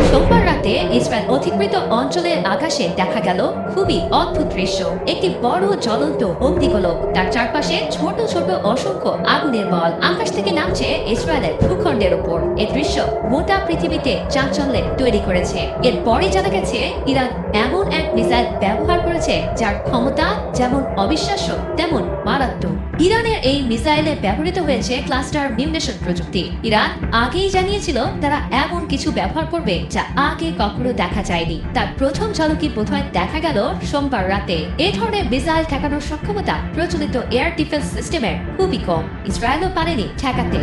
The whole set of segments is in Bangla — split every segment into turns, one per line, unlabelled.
সোমবার রাতে ইসরায়েল অধিকৃত অঞ্চলের আকাশে দেখা গেল খুবই অদ্ভুত দৃশ্য। একটি বড় জ্বলন্ত অগ্নিগোলক, তার চারপাশে ছোট ছোট অসংখ্য আগুনের বল আকাশ থেকে নামছে ইসরায়েলের ভূখণ্ডের উপর। এই দৃশ্য গোটা পৃথিবীতে চাঞ্চল্যের তৈরি করেছে। এরপরে জানা গেছে ইরান এমন এক মিসাইল ব্যবহার করেছে যার ক্ষমতা যেমন অবিশ্বাস্য তেমন মারাত্মক। ইরানের এই মিসাইলে ব্যবহৃত হয়েছে ক্লাস্টার মিউনিশন প্রযুক্তি। ইরান আগেই জানিয়েছিল তারা এমন কিছু ব্যবহার করবে যা আগে কখনো দেখা যায়নি। তার প্রথম ঝলকি বোধহয় দেখা গেল সোমবার রাতে। এই ধরনের মিসাইল ঠেকানোর সক্ষমতা প্রচলিত এয়ার ডিফেন্স সিস্টেমের খুবই কম। ইসরায়েলও পারেনি ঠেকাতে।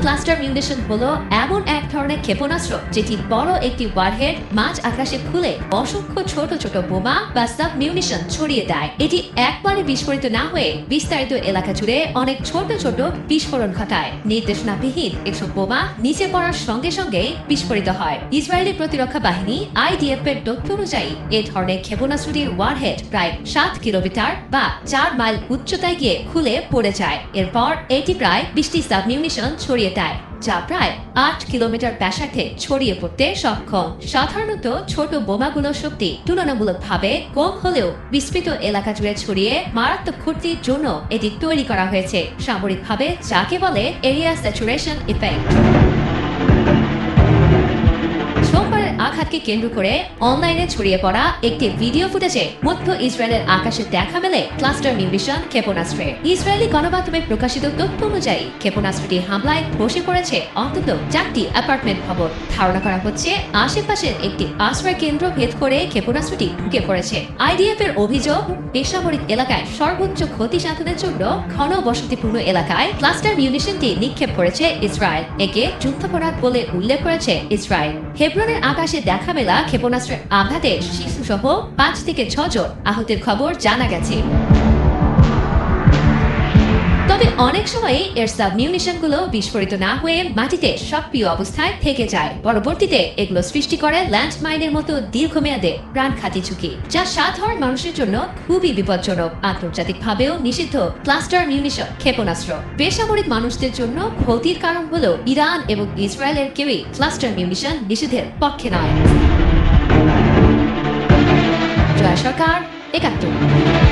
ক্লাস্টার মিউনিশন হলো এমন এক ধরনের ক্ষেপণাস্ত্র যেটি বড় একটি ওয়ারহেড মাঝ আকাশে খুলে অসংখ্য ছোট ছোট বোমা বা সাব মিউনিশন ছড়িয়ে দেয়। এটি একবারে বিস্ফোরিত না হয়ে বিস্তারিত এলাকা জুড়ে অনেক ছোট ছোট বিস্ফোরণ ঘটায়। নির্দেশনাবিহীন এসব বোমা নিচে পড়ার সঙ্গে সঙ্গে বিস্ফোরিত হয়। ইসরায়েলি প্রতিরক্ষা বাহিনী IDF এর তথ্য অনুযায়ী এ ধরনের ক্ষেপণাস্ত্রটির ওয়ারহেড প্রায় 7 কিলোমিটার বা 4 মাইল উচ্চতায় গিয়ে খুলে পড়ে যায়। এরপর এটি প্রায় 20টি সাব মিউনিশন ছড়িয়ে দেয়, যা প্রায় 8 কিলোমিটার ব্যাসার্ধে ছড়িয়ে পড়তে সক্ষম। সাধারণত ছোট বোমাগুলোর শক্তি তুলনামূলকভাবে কম হলেও বিস্তৃত এলাকা জুড়ে ছড়িয়ে মারাত্মক ক্ষতির জন্য এটি তৈরি করা হয়েছে সামরিকভাবে, যাকে বলে এরিয়া স্যাচুরেশন ইফেক্ট। আঘাতকে কেন্দ্র করে অনলাইনে ছড়িয়ে পড়া একটি ভিডিও ফুটেজে মধ্য ইসরায়েলের আকাশে দেখা মেলে ক্লাস্টার মিউনিশন ক্ষেপণাস্ত্রে। ইসরায়েলি গণমাধ্যমে প্রকাশিত তথ্য অনুযায়ী ক্ষেপণাস্ত্রটি হামলায় ধসে পড়েছে অন্তত 4টি অ্যাপার্টমেন্ট ভবন। ধারণা করা হচ্ছে আশেপাশের একটি আশ্রয় কেন্দ্র ভেদ করে ক্ষেপণাস্ত্রটি ঢুকে পড়েছে। IDF এর অভিযোগ, বেসামরিক এলাকায় সর্বোচ্চ ক্ষতি সাধনের জন্য ঘন বসতিপূর্ণ এলাকায় ক্লাস্টার মিউনিশনটি নিক্ষেপ করেছে ইসরায়েল। একে যুদ্ধাপরাধ বলে উল্লেখ করেছে ইসরায়েল। হেব্রনের আকাশে দেখা মেলা ক্ষেপণাস্ত্রের আঘাতে শিশুসহ 5 থেকে 6 জন আহতের খবর জানা গেছে। তবে অনেক সময় এর সাব মিউনিশন গুলো বিস্ফোরিত না হয়ে মাটিতে সক্রিয় অবস্থায় থেকে যায়। পরবর্তীতে এগুলো সৃষ্টি করে ল্যান্ডমাইনের মতো দীর্ঘমেয়াদে প্রাণঘাতী ঝুঁকি, যা সাধারণ মানুষের জন্য খুবই বিপজ্জনক। আন্তর্জাতিকভাবেও নিষিদ্ধ ক্লাস্টার মিউনিশন ক্ষেপণাস্ত্র বেসামরিক মানুষদের জন্য ক্ষতির কারণ হলো ইরান এবং ইসরায়েলের কেউই ক্লাস্টার মিউনিশন নিষিদ্ধের পক্ষে নয়। জয় সরকার, 71।